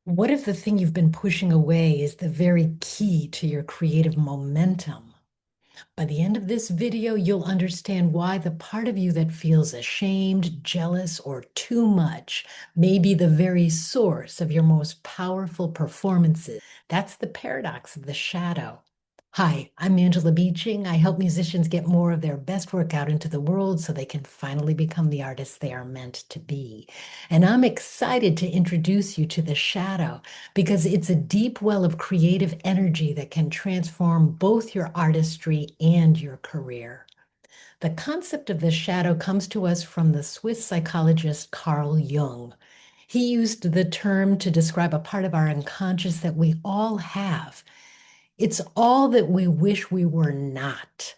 What if the thing you've been pushing away is the very key to your creative momentum? By the end of this video, you'll understand why the part of you that feels ashamed, jealous, or too much may be the very source of your most powerful performances. That's the paradox of the shadow. Hi, I'm Angela Beeching. I help musicians get more of their best work out into the world so they can finally become the artists they are meant to be. And I'm excited to introduce you to the shadow because it's a deep well of creative energy that can transform both your artistry and your career. The concept of the shadow comes to us from the Swiss psychologist Carl Jung. He used the term to describe a part of our unconscious that we all have. It's all that we wish we were not.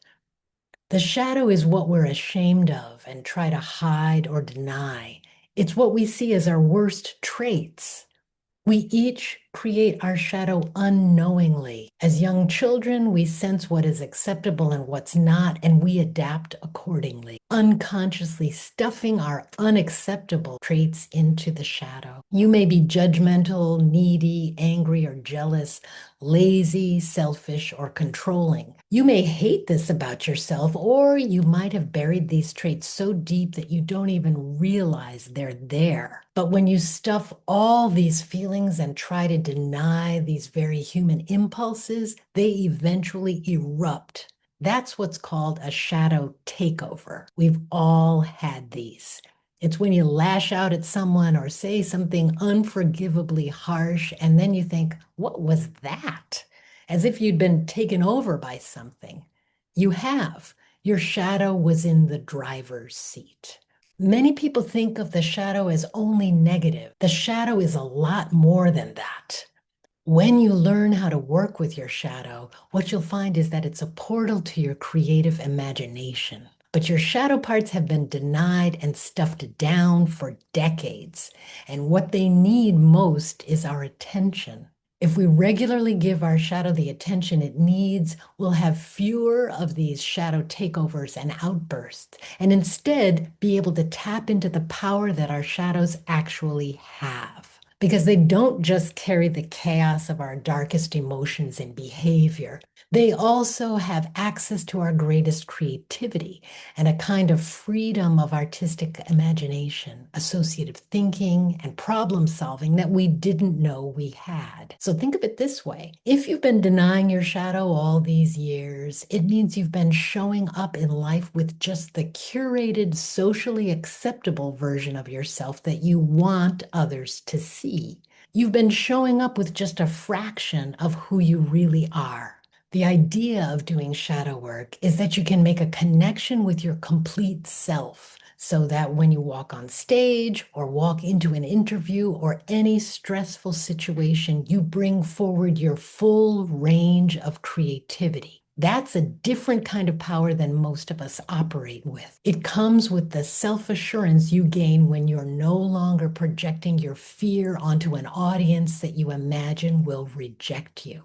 The shadow is what we're ashamed of and try to hide or deny. It's what we see as our worst traits. We each create our shadow unknowingly. As young children, we sense what is acceptable and what's not, and we adapt accordingly, unconsciously stuffing our unacceptable traits into the shadow. You may be judgmental, needy, angry, or jealous, lazy, selfish, or controlling. You may hate this about yourself, or you might have buried these traits so deep that you don't even realize they're there. But when you stuff all these feelings and try to deny these very human impulses, they eventually erupt. That's what's called a shadow takeover. We've all had these. It's when you lash out at someone or say something unforgivably harsh, and then you think, what was that? As if you'd been taken over by something. You have. Your shadow was in the driver's seat. Many people think of the shadow as only negative. The shadow is a lot more than that. When you learn how to work with your shadow, what you'll find is that it's a portal to your creative imagination. But your shadow parts have been denied and stuffed down for decades. And what they need most is our attention. If we regularly give our shadow the attention it needs, we'll have fewer of these shadow takeovers and outbursts, and instead be able to tap into the power that our shadows actually have. Because they don't just carry the chaos of our darkest emotions and behavior. They also have access to our greatest creativity and a kind of freedom of artistic imagination, associative thinking, and problem solving that we didn't know we had. So think of it this way. If you've been denying your shadow all these years, it means you've been showing up in life with just the curated, socially acceptable version of yourself that you want others to see. You've been showing up with just a fraction of who you really are. The idea of doing shadow work is that you can make a connection with your complete self so that when you walk on stage or walk into an interview or any stressful situation, you bring forward your full range of creativity. That's a different kind of power than most of us operate with. It comes with the self-assurance you gain when you're no longer projecting your fear onto an audience that you imagine will reject you.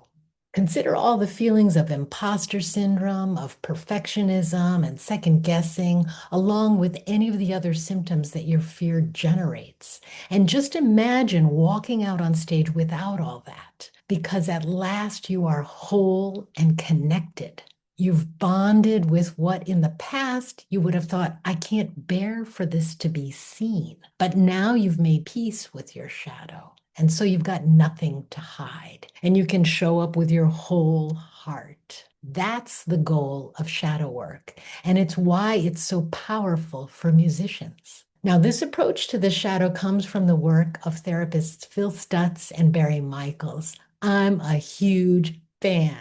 Consider all the feelings of imposter syndrome, of perfectionism, and second guessing, along with any of the other symptoms that your fear generates. And just imagine walking out on stage without all that, because at last you are whole and connected. You've bonded with what in the past you would have thought, I can't bear for this to be seen. But now you've made peace with your shadow. And so you've got nothing to hide, and you can show up with your whole heart. That's the goal of shadow work, and it's why it's so powerful for musicians. Now, this approach to the shadow comes from the work of therapists Phil Stutz and Barry Michels. I'm a huge fan,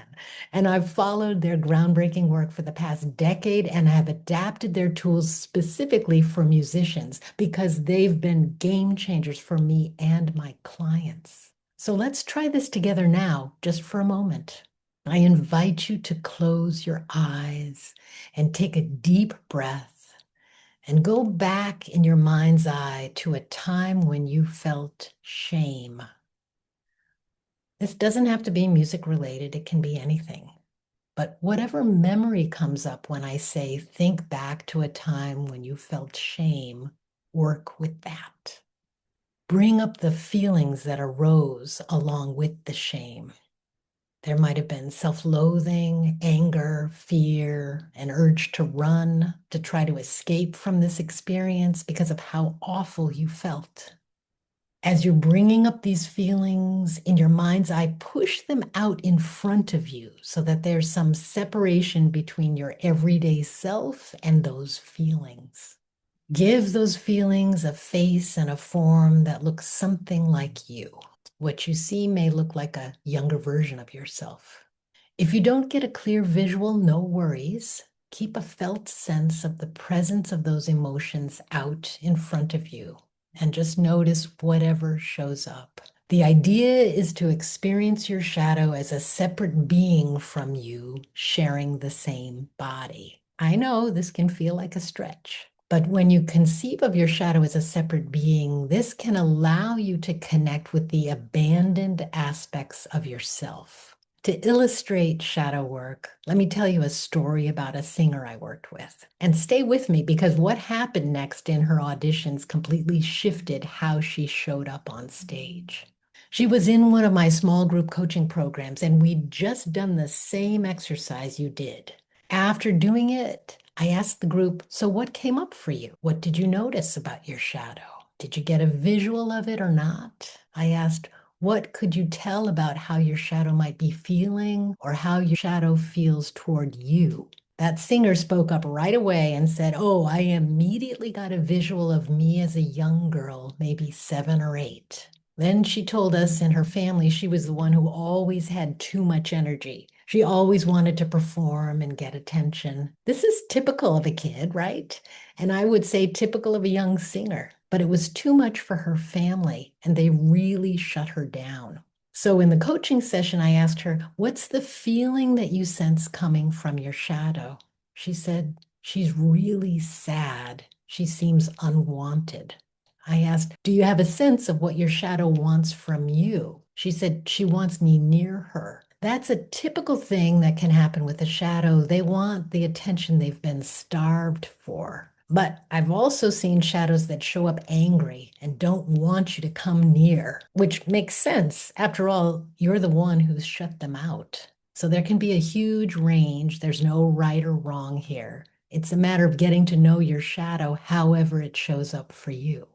and I've followed their groundbreaking work for the past decade and have adapted their tools specifically for musicians because they've been game changers for me and my clients. So let's try this together now, just for a moment. I invite you to close your eyes and take a deep breath and go back in your mind's eye to a time when you felt shame. This doesn't have to be music related, it can be anything. But whatever memory comes up when I say, think back to a time when you felt shame, work with that. Bring up the feelings that arose along with the shame. There might have been self-loathing, anger, fear, an urge to run, to try to escape from this experience because of how awful you felt. As you're bringing up these feelings in your mind's eye, push them out in front of you so that there's some separation between your everyday self and those feelings. Give those feelings a face and a form that looks something like you. What you see may look like a younger version of yourself. If you don't get a clear visual, no worries. Keep a felt sense of the presence of those emotions out in front of you and just notice whatever shows up. The idea is to experience your shadow as a separate being from you, sharing the same body. I know this can feel like a stretch, but when you conceive of your shadow as a separate being, this can allow you to connect with the abandoned aspects of yourself. To illustrate shadow work, let me tell you a story about a singer I worked with. And stay with me because what happened next in her auditions completely shifted how she showed up on stage. She was in one of my small group coaching programs, and we'd just done the same exercise you did. After doing it, I asked the group, so what came up for you? What did you notice about your shadow? Did you get a visual of it or not? I asked, what could you tell about how your shadow might be feeling or how your shadow feels toward you? That singer spoke up right away and said, oh, I immediately got a visual of me as a young girl, maybe 7 or 8. Then she told us in her family she was the one who always had too much energy. She always wanted to perform and get attention. This is typical of a kid, right? And I would say typical of a young singer. But it was too much for her family, and they really shut her down. So in the coaching session, I asked her, what's the feeling that you sense coming from your shadow? She said, she's really sad. She seems unwanted. I asked, do you have a sense of what your shadow wants from you? She said, she wants me near her. That's a typical thing that can happen with a shadow. They want the attention they've been starved for. But I've also seen shadows that show up angry and don't want you to come near, which makes sense. After all, you're the one who's shut them out. So there can be a huge range. There's no right or wrong here. It's a matter of getting to know your shadow however it shows up for you.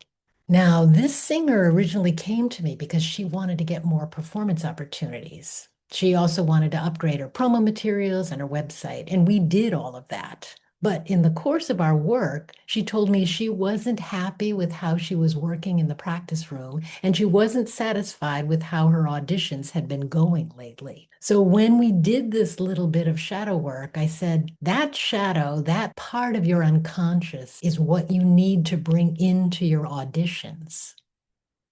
Now, this singer originally came to me because she wanted to get more performance opportunities. She also wanted to upgrade her promo materials and her website, and we did all of that. But in the course of our work, she told me she wasn't happy with how she was working in the practice room, and she wasn't satisfied with how her auditions had been going lately. So when we did this little bit of shadow work, I said, that shadow, that part of your unconscious is what you need to bring into your auditions.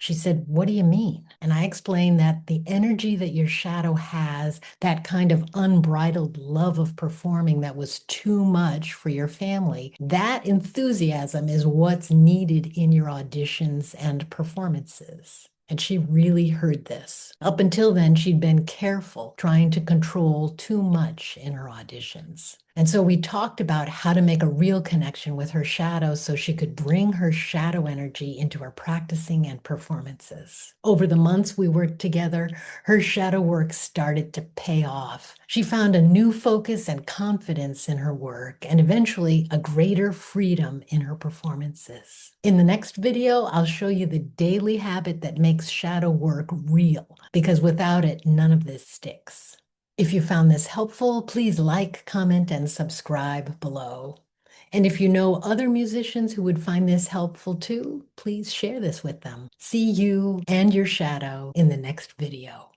She said, what do you mean? And I explained that the energy that your shadow has, that kind of unbridled love of performing that was too much for your family, that enthusiasm is what's needed in your auditions and performances. And she really heard this. Up until then, she'd been careful, trying to control too much in her auditions. And so we talked about how to make a real connection with her shadow so she could bring her shadow energy into her practicing and performances. Over the months we worked together, her shadow work started to pay off. She found a new focus and confidence in her work, and eventually a greater freedom in her performances. In the next video, I'll show you the daily habit that makes shadow work real, because without it, none of this sticks. If you found this helpful, please like, comment, and subscribe below. And if you know other musicians who would find this helpful too, please share this with them. See you and your shadow in the next video.